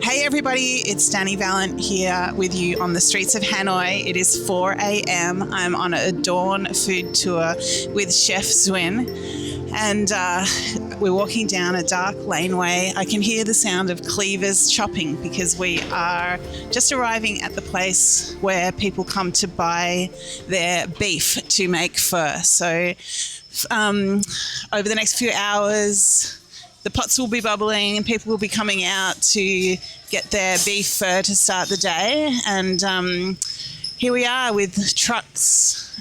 Hey everybody, it's Dani Valent here with you on the streets of Hanoi. It is 4 a.m. I'm on a dawn food tour with Chef Duyen, and we're walking down a dark laneway. I can hear the sound of cleavers chopping because we are just arriving at the place where people come to buy their beef to make pho. So over the next few hours, the pots will be bubbling and people will be coming out to get their beef pho to start the day. And here we are with trucks,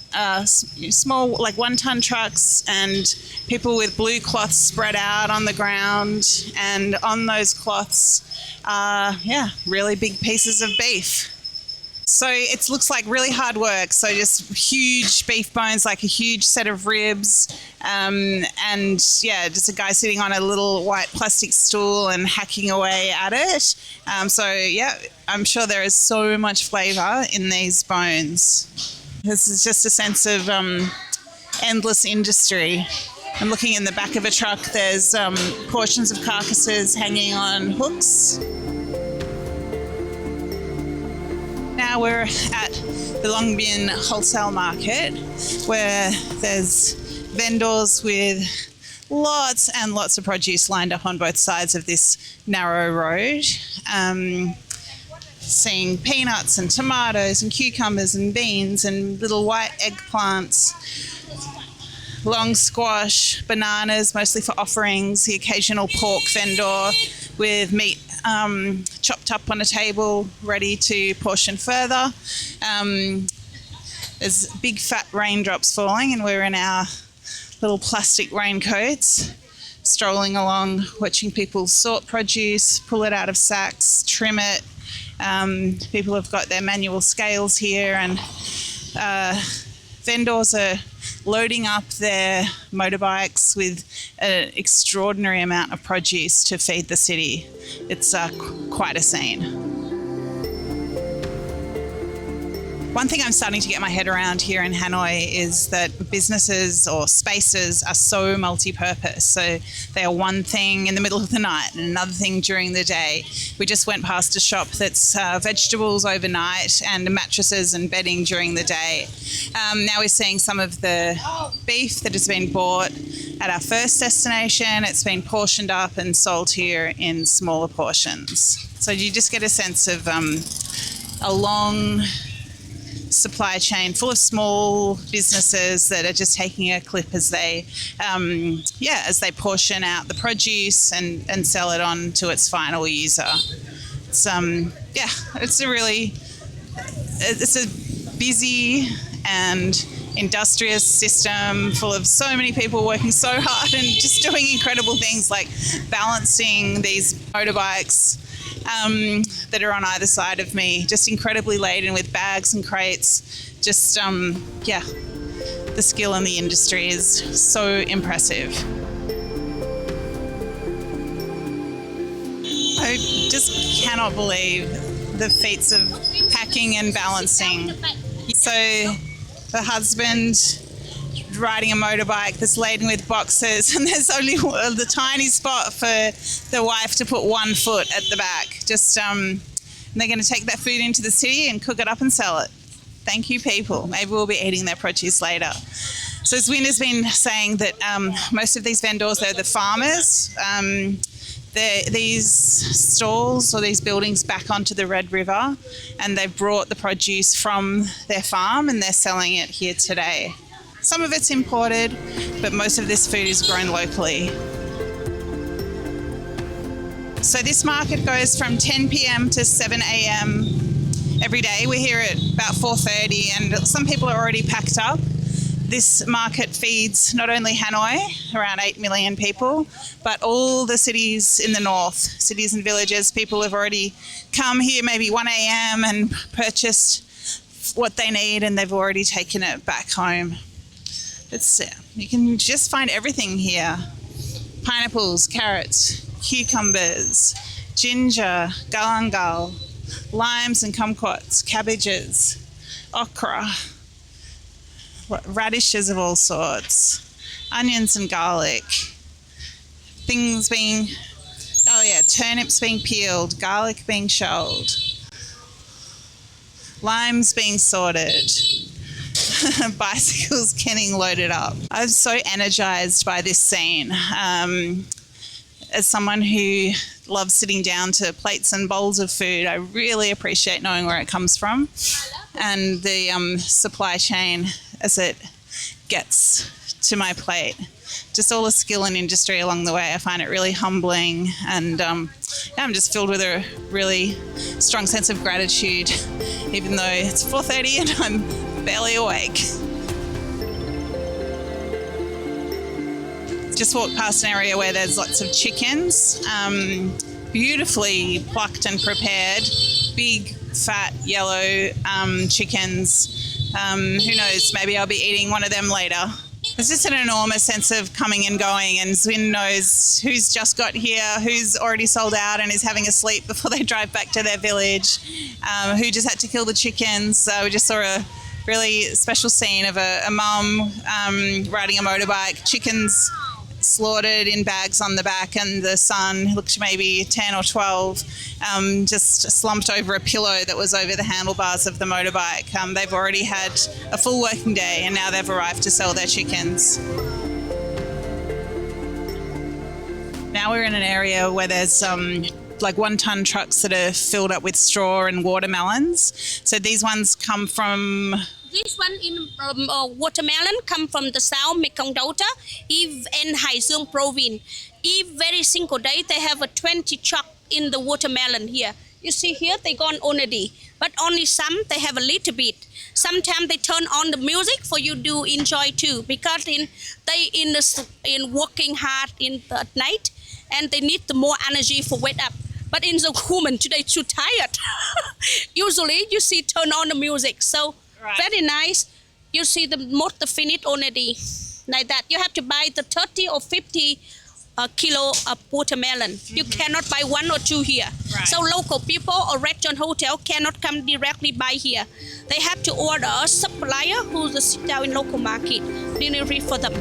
small, like 1-ton trucks, and people with blue cloths spread out on the ground. And on those cloths are, really big pieces of beef. So it looks like really hard work. So just huge beef bones, like a huge set of ribs, and just a guy sitting on a little white plastic stool and hacking away at it. I'm sure there is so much flavour in these bones. This is just a sense of endless industry. I'm looking in the back of a truck. There's portions of carcasses hanging on hooks. Now we're at the Long Bien wholesale market, where there's vendors with lots and lots of produce lined up on both sides of this narrow road. Seeing peanuts and tomatoes and cucumbers and beans and little white eggplants, long squash, bananas, mostly for offerings, the occasional pork vendor with meat chopped up on a table, ready to portion further. There's big fat raindrops falling, and we're in our little plastic raincoats, strolling along, watching people sort produce, pull it out of sacks, trim it. People have got their manual scales here, and vendors are loading up their motorbikes with an extraordinary amount of produce to feed the city. It's quite a scene. One thing I'm starting to get my head around here in Hanoi is that businesses or spaces are so multi-purpose. So they are one thing in the middle of the night and another thing during the day. We just went past a shop that's vegetables overnight and mattresses and bedding during the day. Now we're seeing some of the beef that has been bought at our first destination. It's been portioned up and sold here in smaller portions. So you just get a sense of a long supply chain full of small businesses that are just taking a clip as they portion out the produce and sell it on to its final user. It's a busy and industrious system full of so many people working so hard and just doing incredible things like balancing these motorbikes that are on either side of me, just incredibly laden with bags and crates. Just, the skill in the industry is so impressive. I just cannot believe the feats of packing and balancing. So the husband riding a motorbike that's laden with boxes, and there's only the tiny spot for the wife to put one foot at the back. And they're going to take that food into the city and cook it up and sell it. Thank you, people. Maybe we'll be eating their produce later. So as Wynn has been saying, that most of these vendors, they're the farmers. These stalls or these buildings back onto the Red River, and they've brought the produce from their farm and they're selling it here today. Some of it's imported, but most of this food is grown locally. So this market goes from 10 p.m. to 7 a.m. every day. We're here at about 4:30, and some people are already packed up. This market feeds not only Hanoi, around 8 million people, but all the cities in the north, cities and villages. People have already come here maybe 1 a.m. and purchased what they need, and they've already taken it back home. You can just find everything here. Pineapples, carrots, cucumbers, ginger, galangal, limes and kumquats, cabbages, okra, radishes of all sorts, onions and garlic. turnips being peeled, garlic being shelled, limes being sorted, bicycles getting loaded up. I'm so energised by this scene. As someone who loves sitting down to plates and bowls of food, I really appreciate knowing where it comes from and the supply chain as it gets to my plate. Just all the skill and industry along the way. I find it really humbling, and I'm just filled with a really strong sense of gratitude, even though it's 4:30 and I'm barely awake. Just walked past an area where there's lots of chickens, beautifully plucked and prepared, big, fat, yellow chickens. Who knows, maybe I'll be eating one of them later. There's just an enormous sense of coming and going, and Zwin knows who's just got here, who's already sold out and is having a sleep before they drive back to their village, who just had to kill the chickens. We just saw a really special scene of a mum riding a motorbike, chickens slaughtered in bags on the back, and the son, looked maybe 10 or 12, just slumped over a pillow that was over the handlebars of the motorbike. They've already had a full working day and now they've arrived to sell their chickens. Now we're in an area where there's like 1-ton trucks that are filled up with straw and watermelons. So these ones come from... This one in watermelon come from the South Mekong Delta, Eve and Hai Dương province. Eve very single day they have a 20 truck in the watermelon here. You see here they gone already, but only some they have a little bit. Sometimes they turn on the music for you to enjoy too, because they in working hard at night and they need the more energy for wake up. But in the woman today too tired. Usually you see turn on the music, so. Right. Very nice. You see the most finished already. Like that. You have to buy the 30 or 50 kilo of watermelon. Mm-hmm. You cannot buy 1 or 2 here. Right. So local people or restaurant hotel cannot come directly by here. They have to order a supplier who's sit down in local market. Delivery for them.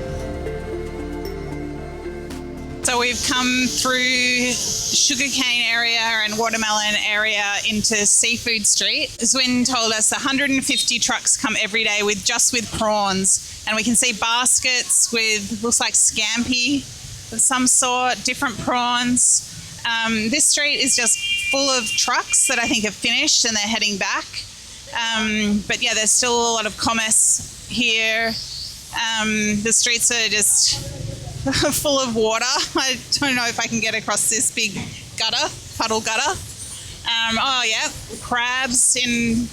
So we've come through sugarcane area and watermelon area into Seafood Street. Zwin told us 150 trucks come every day with prawns, and we can see baskets with, looks like scampi of some sort, different prawns. This street is just full of trucks that I think have finished and they're heading back. But yeah, there's still a lot of commerce here. The streets are just full of water. I don't know if I can get across this big puddle gutter. Oh yeah, crabs in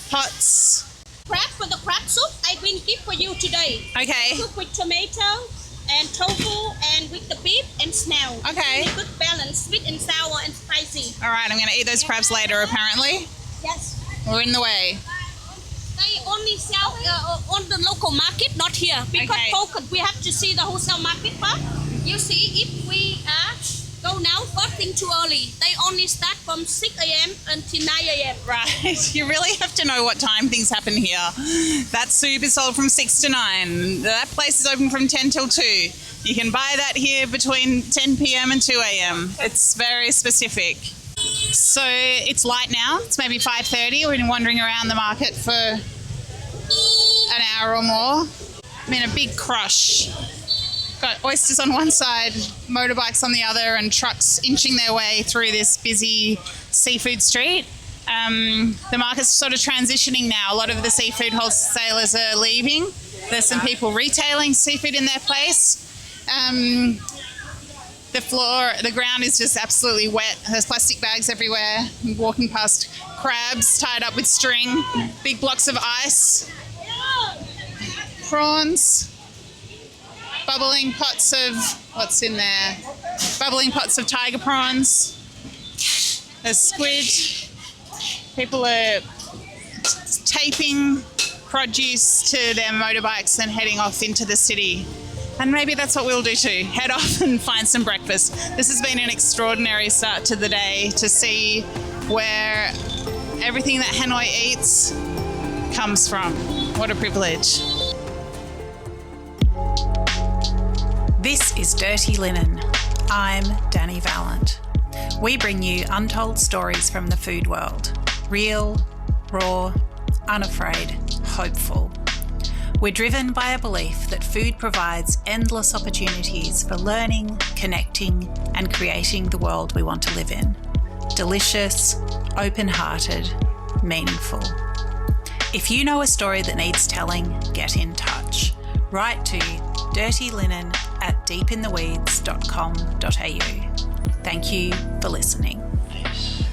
pots. Crab for the crab soup I will give for you today. Okay. Cook with tomato and tofu and with the beef and snail. Okay. Really good balance, sweet and sour and spicy. All right, I'm going to eat those crabs later apparently. Yes. We're in the way. They only sell on the local market, not here. Because okay. We have to see the wholesale market first. You see, if we go now, first thing too early. They only start from 6 a.m. until 9 a.m. Right. You really have to know what time things happen here. That soup is sold from 6 to 9. That place is open from 10 till 2. You can buy that here between 10 p.m. and 2 a.m. It's very specific. So it's light now. It's maybe 5:30. We've been wandering around the market for an hour or more. I'm in a big crush. Got oysters on one side, motorbikes on the other, and trucks inching their way through this busy seafood street. The market's sort of transitioning now. A lot of the seafood wholesalers are leaving. There's some people retailing seafood in their place. The ground is just absolutely wet. There's plastic bags everywhere. I'm walking past crabs tied up with string, big blocks of ice, prawns, bubbling pots of, what's in there? Bubbling pots of tiger prawns. There's squid. People are taping produce to their motorbikes and heading off into the city. And maybe that's what we'll do too, head off and find some breakfast. This has been an extraordinary start to the day to see where everything that Hanoi eats comes from. What a privilege. This is Dirty Linen. I'm Dani Valent. We bring you untold stories from the food world. Real, raw, unafraid, hopeful. We're driven by a belief that food provides endless opportunities for learning, connecting, and creating the world we want to live in. Delicious, open-hearted, meaningful. If you know a story that needs telling, get in touch. Write to dirtylinen@deepintheweeds.com.au. Thank you for listening. Peace.